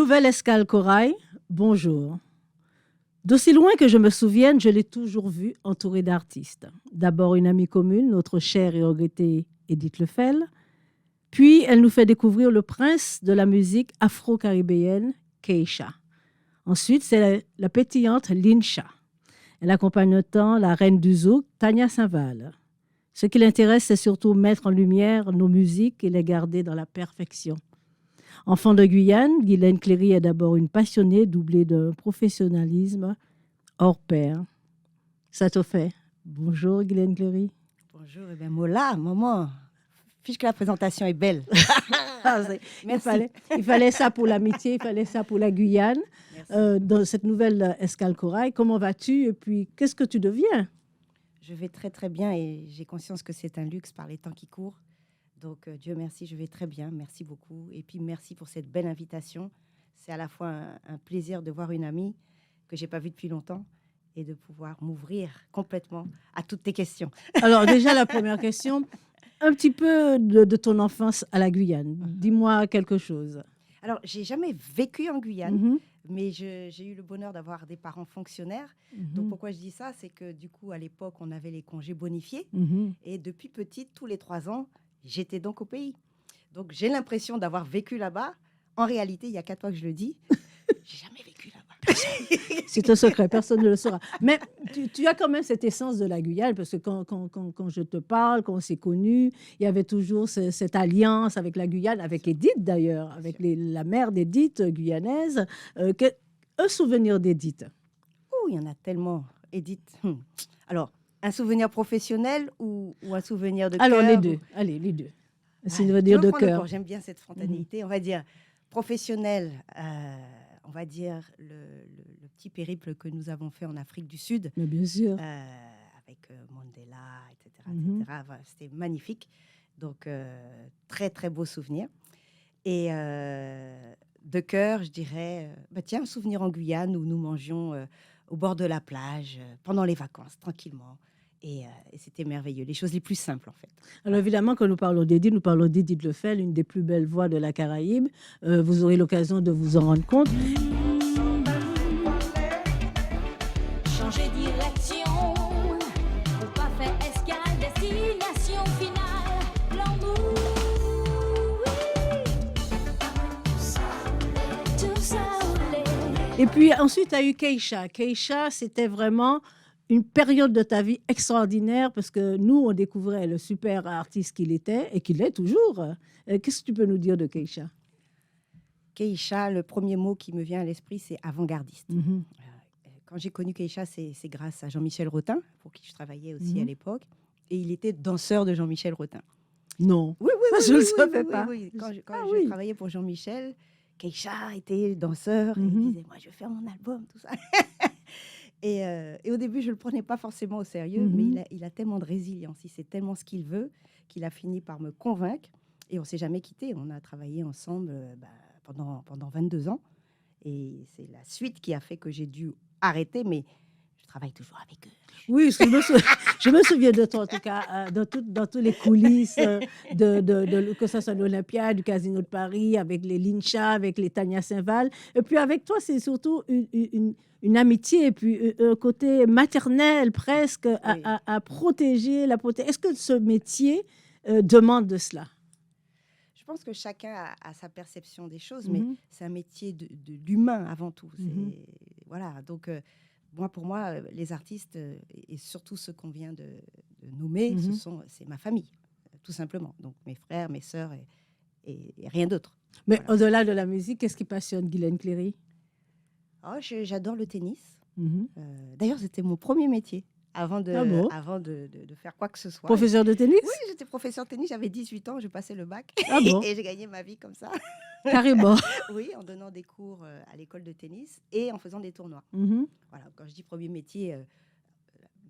Nouvelle escale corail, bonjour. D'aussi loin que je me souvienne, je l'ai toujours vue entourée d'artistes. D'abord une amie commune, notre chère et regrettée Edith Lefel. Puis elle nous fait découvrir le prince de la musique afro-caribéenne, Keisha. Ensuite, c'est la pétillante Lincha. Elle accompagne le temps la reine du zouk, Tania Saint-Val. Ce qui l'intéresse, c'est surtout mettre en lumière nos musiques et les garder dans la perfection. Enfant de Guyane, Guylaine Cléry est d'abord une passionnée doublée d'un professionnalisme hors pair. Ça te fait. Bonjour Guylaine Cléry. Bonjour, et bien Mola, maman, puisque la présentation est belle. Il fallait ça pour l'amitié, il fallait ça pour la Guyane. Dans cette nouvelle escale corail, comment vas-tu et puis qu'est-ce que tu deviens? Je vais très très bien et j'ai conscience que c'est un luxe par les temps qui courent. Donc Dieu merci, je vais très bien, merci beaucoup. Et puis merci pour cette belle invitation. C'est à la fois un plaisir de voir une amie que j'ai pas vue depuis longtemps et de pouvoir m'ouvrir complètement à toutes tes questions. Alors déjà la première question, un petit peu de ton enfance à la Guyane. Dis-moi quelque chose. Alors j'ai jamais vécu en Guyane. Mais j'ai eu le bonheur d'avoir des parents fonctionnaires. Donc, pourquoi je dis ça? C'est que, du coup, à l'époque, on avait les congés bonifiés. Et depuis petite, tous les 3 ans, j'étais donc au pays. Donc, j'ai l'impression d'avoir vécu là-bas. En réalité, il y a 4 fois que je le dis, j'ai jamais vécu là-bas. C'est un secret, personne ne le saura. Mais tu as quand même cette essence de la Guyane, parce que quand je te parle, quand on s'est connus, il y avait toujours cette alliance avec la Guyane, avec Edith d'ailleurs, avec la mère d'Edith guyanaise. Un souvenir d'Edith? Oh, il y en a tellement, Edith. Alors, un souvenir professionnel ou un souvenir de cœur? Alors, les deux. Allez, les deux. Un souvenir de cœur. J'aime bien cette spontanéité. On va dire professionnel. On va dire le petit périple que nous avons fait en Afrique du Sud. Mais bien sûr. Avec Mandela, etc. Enfin, c'était magnifique. Donc, très, très beau souvenir. Et de cœur, je dirais, tiens, un souvenir en Guyane où nous mangions au bord de la plage, pendant les vacances, tranquillement. Et c'était merveilleux, les choses les plus simples en fait. Alors évidemment, quand nous parlons d'Edith Lefel, une des plus belles voix de la Caraïbe. Vous aurez l'occasion de vous en rendre compte. Changer direction, pour pas faire escale, destination finale, l'amour, tout ça. Et puis ensuite, tu as eu Keisha. Keisha, c'était vraiment une période de ta vie extraordinaire parce que nous, on découvrait le super artiste qu'il était et qu'il est toujours. Qu'est-ce que tu peux nous dire de Keisha? Keisha, le premier mot qui me vient à l'esprit, c'est avant-gardiste. Quand j'ai connu Keisha, c'est grâce à Jean-Michel Rotin, pour qui je travaillais aussi à l'époque. Et il était danseur de Jean-Michel Rotin. Non, oui, je ne le savais pas. Quand je travaillais pour Jean-Michel, Keisha était danseur. Et il disait, moi, je vais faire mon album, tout ça. Et au début, je ne le prenais pas forcément au sérieux, mais il a tellement de résilience, il sait tellement ce qu'il veut, qu'il a fini par me convaincre. Et on ne s'est jamais quittés. On a travaillé ensemble pendant 22 ans. Et c'est la suite qui a fait que j'ai dû arrêter, mais je travaille toujours avec eux. Oui, je me souviens de toi, en tout cas, dans toutes les coulisses, que ce soit l'Olympia, du Casino de Paris, avec les Lincha, avec les Tania Saint-Val. Et puis avec toi, c'est surtout une amitié, et puis un côté maternel presque, à protéger, Est-ce que ce métier demande de cela? Je pense que chacun a sa perception des choses, mais c'est un métier de l'humain avant tout. Voilà, donc... pour moi, les artistes, et surtout ceux qu'on vient de nommer, c'est ma famille, tout simplement. Donc, mes frères, mes sœurs et rien d'autre. Mais voilà. Au-delà de la musique, qu'est-ce qui passionne Guylaine Cléry? J'adore le tennis. D'ailleurs, c'était mon premier métier avant de faire quoi que ce soit. Professeur de tennis? Oui, j'étais professeur de tennis. J'avais 18 ans, je passais le bac. Ah bon? Et j'ai gagné ma vie comme ça. Carrément. Oui, en donnant des cours à l'école de tennis et en faisant des tournois. Voilà, quand je dis premier métier,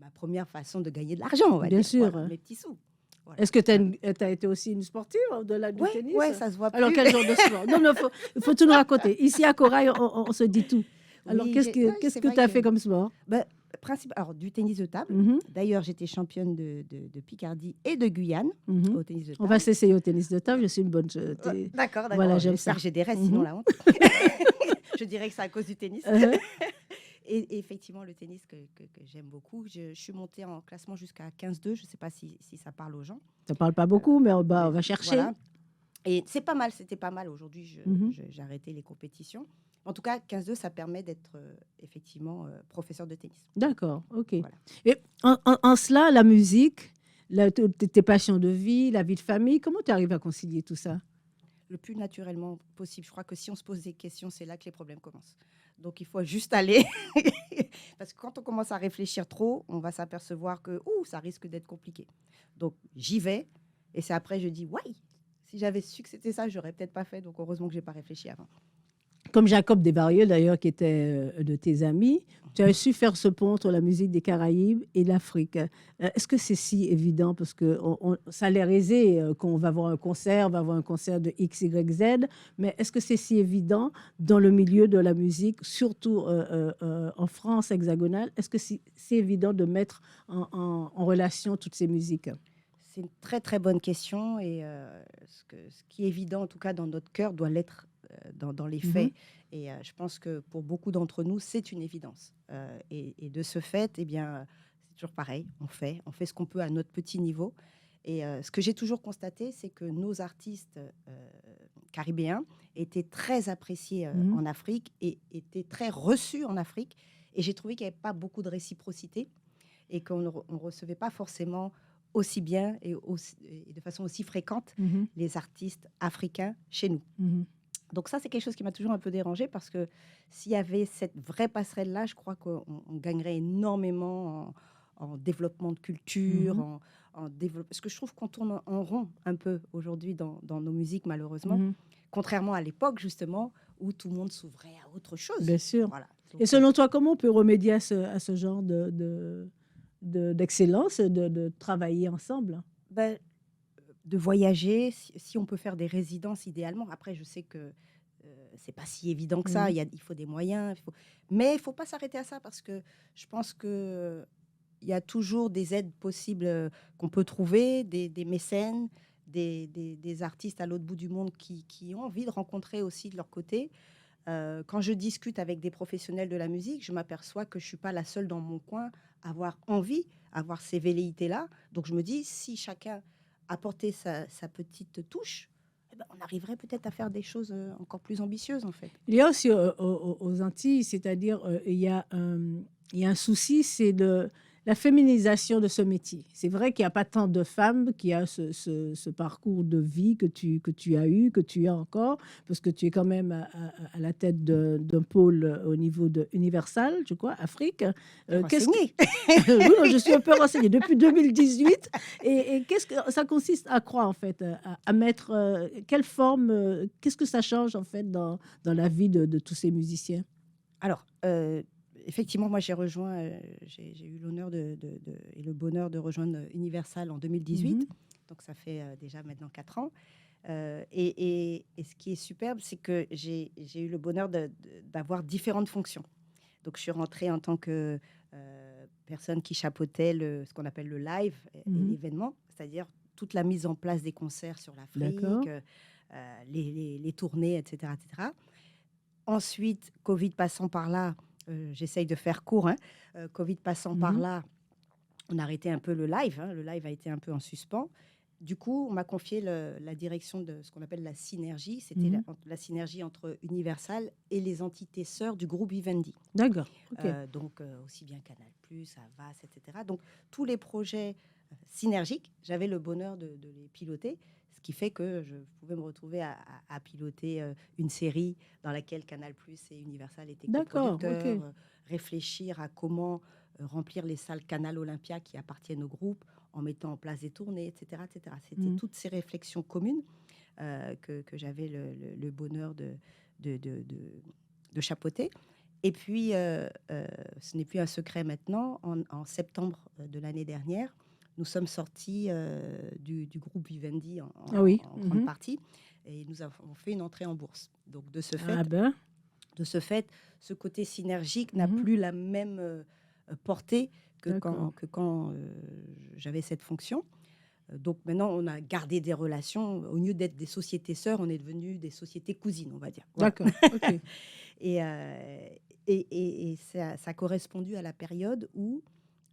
ma première façon de gagner de l'argent, on va Bien dire. sûr. Voilà, mes petits sous. Voilà. Est-ce que tu as été aussi une sportive au-delà du tennis? Oui, ça se voit plus. Alors, quel genre de sport? Non, il faut tout nous raconter. Ici, à Corail, on se dit tout. Alors, Oui, qu'est-ce que tu as fait comme sport? Alors, du tennis de table. D'ailleurs, j'étais championne de Picardie et de Guyane au tennis de table. On va s'essayer au tennis de table. Je suis une bonne... D'accord. Voilà, j'aime J'espère ça. que j'ai des restes, sinon la honte. Je dirais que c'est à cause du tennis. Uh-huh. Et effectivement, le tennis que j'aime beaucoup. Je suis montée en classement jusqu'à 15-2. Je ne sais pas si ça parle aux gens. Ça parle pas beaucoup, mais on va chercher. Voilà. Et c'est pas mal, c'était pas mal. Aujourd'hui, Mhm. j'ai arrêté les compétitions. En tout cas, 15-2, ça permet d'être effectivement professeur de tennis. D'accord, ok. Voilà. Et en cela, la musique, tes passions de vie, la vie de famille, comment tu arrives à concilier tout ça? Le plus naturellement possible. Je crois que si on se pose des questions, c'est là que les problèmes commencent. Donc, il faut juste aller. Parce que quand on commence à réfléchir trop, on va s'apercevoir que ça risque d'être compliqué. Donc, j'y vais. Et c'est après, je dis, ouais, si j'avais su que c'était ça, j'aurais peut-être pas fait. Donc, heureusement que j'ai pas réfléchi avant. Comme Jacob Desvarieux, d'ailleurs, qui était de tes amis, tu as su faire ce pont entre la musique des Caraïbes et l'Afrique. Est-ce que c'est si évident? Parce que ça a l'air aisé qu'on va voir un concert, on va voir un concert de X, Y, Z, mais est-ce que c'est si évident dans le milieu de la musique, surtout en France hexagonale? Est-ce que c'est évident de mettre en relation toutes ces musiques? C'est une très, très bonne question. Et ce qui est évident, en tout cas, dans notre cœur, doit l'être dans les faits. Et je pense que pour beaucoup d'entre nous, c'est une évidence. Et de ce fait, eh bien, c'est toujours pareil. On fait ce qu'on peut à notre petit niveau. Et ce que j'ai toujours constaté, c'est que nos artistes caribéens étaient très appréciés en Afrique et étaient très reçus en Afrique. Et j'ai trouvé qu'il n'y avait pas beaucoup de réciprocité et qu'on ne recevait pas forcément aussi bien et de façon aussi fréquente les artistes africains chez nous. Donc ça, c'est quelque chose qui m'a toujours un peu dérangée parce que s'il y avait cette vraie passerelle-là, je crois qu'on gagnerait énormément en développement de culture, parce que je trouve qu'on tourne en rond un peu aujourd'hui dans nos musiques, malheureusement, contrairement à l'époque, justement, où tout le monde s'ouvrait à autre chose. Bien sûr. Voilà. Donc, et selon toi, comment on peut remédier à ce genre d'excellence, de travailler ensemble? De voyager, si on peut faire des résidences idéalement. Après, je sais que c'est pas si évident que ça. Il faut des moyens. Mais il faut pas s'arrêter à ça parce que je pense que il y a toujours des aides possibles qu'on peut trouver, des mécènes, des artistes à l'autre bout du monde qui ont envie de rencontrer aussi de leur côté. Quand je discute avec des professionnels de la musique, je m'aperçois que je suis pas la seule dans mon coin à avoir envie, à avoir ces velléités-là. Donc je me dis, si chacun apportait sa petite touche, eh ben, on arriverait peut-être à faire des choses encore plus ambitieuses, en fait. Il y a aussi aux Antilles, c'est-à-dire il y a un souci, c'est la féminisation de ce métier. C'est vrai qu'il n'y a pas tant de femmes qui ont ce parcours de vie que tu as eu, que tu as encore, parce que tu es quand même à la tête d'un pôle au niveau de Universal, je crois, Afrique. Renseignée. Oui, non, je suis un peu renseignée depuis 2018. Et qu'est-ce que ça consiste à croire, en fait, à mettre quelle forme, qu'est-ce que ça change, en fait, dans la vie de tous ces musiciens? Alors, effectivement, moi, j'ai eu l'honneur et le bonheur de rejoindre Universal en 2018. Donc, ça fait déjà maintenant 4 ans. Et ce qui est superbe, c'est que j'ai eu le bonheur d'avoir différentes fonctions. Donc, je suis rentrée en tant que personne qui chapeautait ce qu'on appelle le live et l'événement, c'est-à-dire toute la mise en place des concerts sur l'Afrique, les tournées, etc., etc. Ensuite, Covid passant par là, j'essaye de faire court, Covid passant par là, on a arrêté un peu le live. Le live a été un peu en suspens. Du coup, on m'a confié la direction de ce qu'on appelle la synergie. C'était la synergie entre Universal et les entités sœurs du groupe Vivendi. D'accord. Okay. Donc, aussi bien Canal+, Havas, etc. Donc, tous les projets synergiques, j'avais le bonheur de les piloter. Ce qui fait que je pouvais me retrouver à piloter une série dans laquelle Canal+ et Universal étaient coproducteurs, réfléchir à comment remplir les salles Canal Olympia qui appartiennent au groupe en mettant en place des tournées, etc. etc. C'était toutes ces réflexions communes que j'avais le bonheur de chapeauter. Et puis, ce n'est plus un secret maintenant, en septembre de l'année dernière, nous sommes sortis du groupe Vivendi en grande partie et nous avons fait une entrée en bourse. Donc, de ce fait, ce côté synergique n'a plus la même portée que quand j'avais cette fonction. Donc maintenant, on a gardé des relations. Au lieu d'être des sociétés sœurs, on est devenu des sociétés cousines, on va dire. Voilà. D'accord. OK. Et, ça a correspondu à la période où,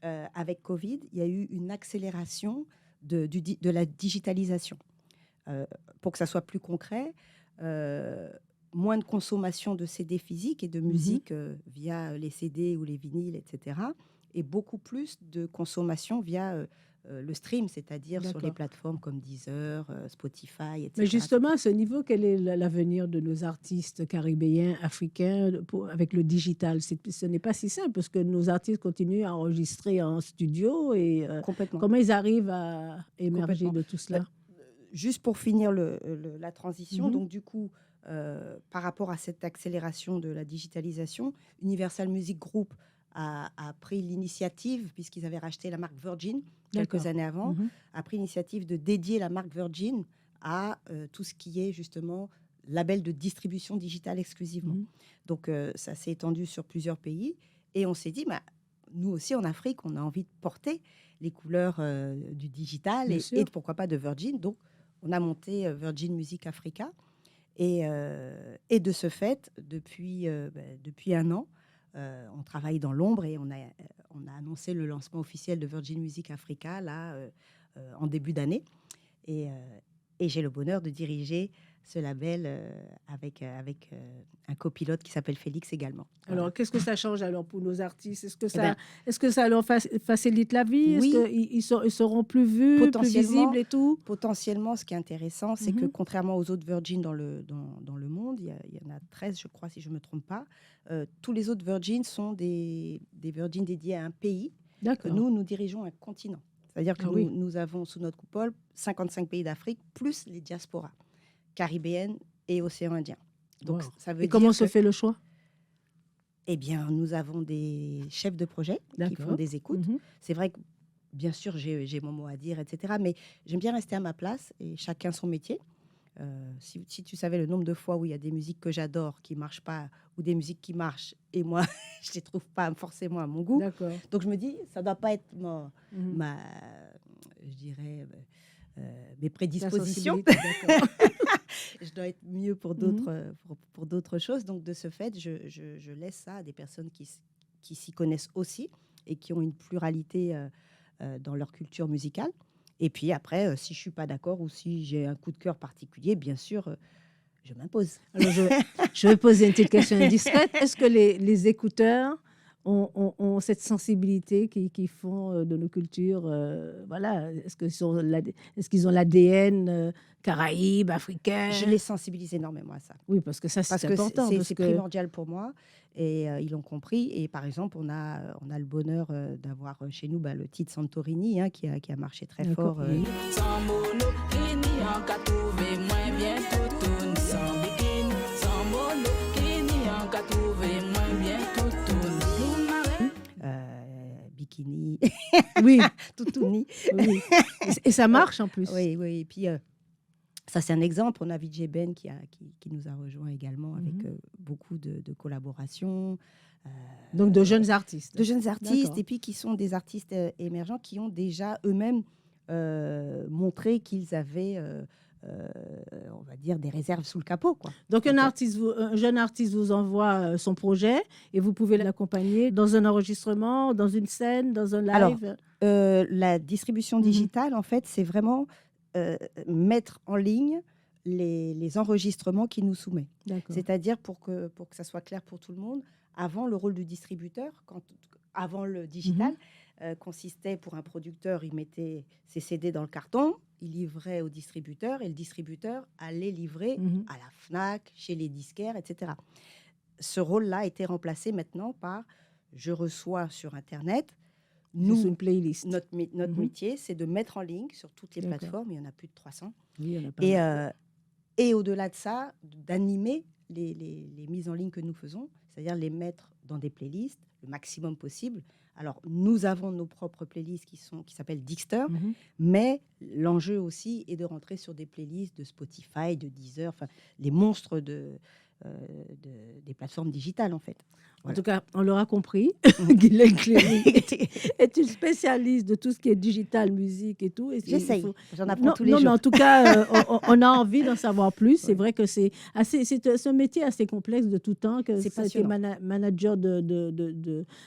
avec Covid, il y a eu une accélération de la digitalisation. Pour que ça soit plus concret, moins de consommation de CD physiques et de musique via les CD ou les vinyles, etc. Et beaucoup plus de consommation via le stream, c'est-à-dire sur les D'accord. plateformes comme Deezer, Spotify, etc. Mais justement, à ce niveau, quel est l'avenir de nos artistes caribéens, africains, avec le digital? Ce n'est pas si simple, parce que nos artistes continuent à enregistrer en studio. Et Complètement. comment ils arrivent à émerger Complètement. de tout cela? Juste pour finir la transition, Mhm. donc du coup, par rapport à cette accélération de la digitalisation, Universal Music Group a pris l'initiative, puisqu'ils avaient racheté la marque Virgin quelques D'accord. années avant, Mhm. a pris l'initiative de dédier la marque Virgin à tout ce qui est justement label de distribution digitale exclusivement. Mhm. Donc ça s'est étendu sur plusieurs pays et on s'est dit, bah, nous aussi en Afrique, on a envie de porter les couleurs du digital Bien et sûr. pourquoi pas de Virgin. Donc on a monté Virgin Music Africa et de ce fait, depuis un an, on travaille dans l'ombre et on a annoncé le lancement officiel de Virgin Music Africa là, en début d'année. Et j'ai le bonheur de diriger ce label avec un copilote qui s'appelle Félix également. Voilà. Alors, qu'est-ce que ça change alors pour nos artistes? ben, Est-ce que ça leur facilite la vie? Oui. Est-ce qu'ils seront plus vus, plus Potentiellement. visibles et tout? Potentiellement, ce qui est intéressant, c'est que Mhm. contrairement aux autres Virgin dans le monde, il y en a 13, je crois, si je ne me trompe pas, tous les autres Virgin sont des Virgin dédiés à un pays. D'accord. Nous dirigeons un continent. C'est-à-dire que Ah oui. nous avons sous notre coupole 55 pays d'Afrique, plus les diasporas caribéennes et océan Indien. Donc, Wow. ça veut Et dire comment se que, fait le choix? eh bien, nous avons des chefs de projet qui font D'accord. des écoutes. Mhm. C'est vrai que, bien sûr, j'ai mon mot à dire, etc. Mais j'aime bien rester à ma place et chacun son métier. Si tu savais le nombre de fois où il y a des musiques que j'adore qui ne marchent pas ou des musiques qui marchent et moi, je ne les trouve pas forcément à mon goût. D'accord. Donc, je me dis, ça ne doit pas être Mhm. je dirais, mes La prédispositions. sensibilité, d'accord. Je dois être mieux pour d'autres pour d'autres choses. Donc, de ce fait, je laisse ça à des personnes qui s'y connaissent aussi et qui ont une pluralité dans leur culture musicale. Et puis après, si je ne suis pas d'accord ou si j'ai un coup de cœur particulier, bien sûr, je m'impose. Alors, je vais poser une petite question indiscrète. Est-ce que les écouteurs ont cette sensibilité qui font de nos cultures, voilà, est-ce qu'ils ont l'ADN caraïbe, africain? Je les sensibilise énormément à ça. Oui, parce que ça, Parce c'est que important. parce c'est que... primordial pour moi et ils l'ont compris. Et par exemple, on a le bonheur d'avoir chez nous le titre Santorini qui a marché très D'accord, fort. oui. Sans mono, kini en ka trouver moins bien toutoun. Sans bikini, sans mono, kini en ka trouver moins bien toutoun. Nous marrer. Bikini, Oui, toutouni. oui. Et ça marche en plus. Oui, oui. Et puis, ça, c'est un exemple. On a Vijay Ben qui nous a rejoint également avec beaucoup de collaborations. Donc, de jeunes artistes. De jeunes artistes, D'accord. et puis qui sont des artistes émergents qui ont déjà eux-mêmes montré qu'ils avaient, on va dire, des réserves sous le capot, quoi. Donc, un jeune artiste vous envoie son projet et vous pouvez l'accompagner dans un enregistrement, dans une scène, dans un live. Alors, la distribution digitale, en fait, c'est vraiment mettre en ligne les enregistrements qu'il nous soumet. D'accord. C'est-à-dire, pour que ça soit clair pour tout le monde, avant, le rôle du distributeur, avant le digital, consistait pour un producteur, il mettait ses CD dans le carton, il livrait au distributeur et le distributeur allait livrer à la FNAC, chez les disquaires, etc. Ce rôle-là a été remplacé maintenant par je reçois sur Internet. Nous, une playlist. Notre métier, c'est de mettre en ligne sur toutes les D'accord. plateformes, il y en a plus de 300. Oui, il y en a pas mal. Et au-delà de ça, d'animer les mises en ligne que nous faisons, c'est-à-dire les mettre dans des playlists le maximum possible. Alors, nous avons nos propres playlists qui s'appellent Dixter, mais l'enjeu aussi est de rentrer sur des playlists de Spotify, de Deezer, enfin, les monstres des plateformes digitales, en fait. En tout cas, on l'aura compris. Guylaine Cléry est une spécialiste de tout ce qui est digital, musique et tout. Et J'essaye, j'en apprends non, tous les non, jours. mais en tout cas, on a envie d'en savoir plus. C'est vrai que c'est un métier assez complexe de tout temps. Que C'est ça a été passionnant. manager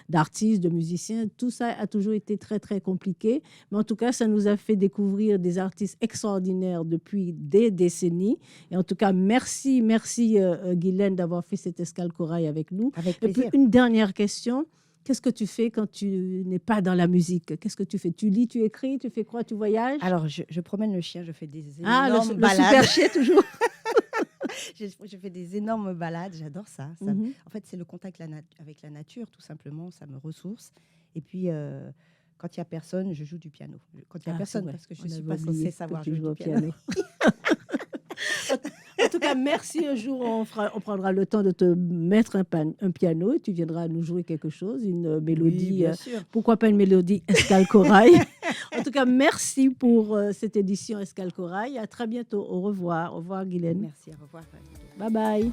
d'artistes, de musiciens. Tout ça a toujours été très, très compliqué. Mais en tout cas, ça nous a fait découvrir des artistes extraordinaires depuis des décennies. Et en tout cas, merci Guylaine d'avoir fait cette escale corail avec nous. Avec Et puis, plaisir. une dernière question. Qu'est-ce que tu fais quand tu n'es pas dans la musique? Qu'est-ce que tu fais? Tu lis, tu écris, tu fais quoi? Tu voyages? Alors, je promène le chien, je fais des Ah, énormes le balades. super chien, toujours. Je fais des énormes balades, j'adore ça. Mhm. En fait, c'est le contact avec la nature, tout simplement, ça me ressource. Et puis, quand il n'y a personne, je joue du piano. Quand il n'y a Ah, personne, c'est vrai. parce que je On ne suis avait pas oublié censée que savoir tu jouer joues au du piano. En tout cas, merci. Un jour, on prendra le temps de te mettre un piano et tu viendras nous jouer quelque chose, une mélodie. Oui, bien sûr. Pourquoi pas une mélodie Escale Corail? En tout cas, merci pour cette édition Escale Corail. À très bientôt. Au revoir. Au revoir, Guylaine. Merci, au revoir. Bye bye.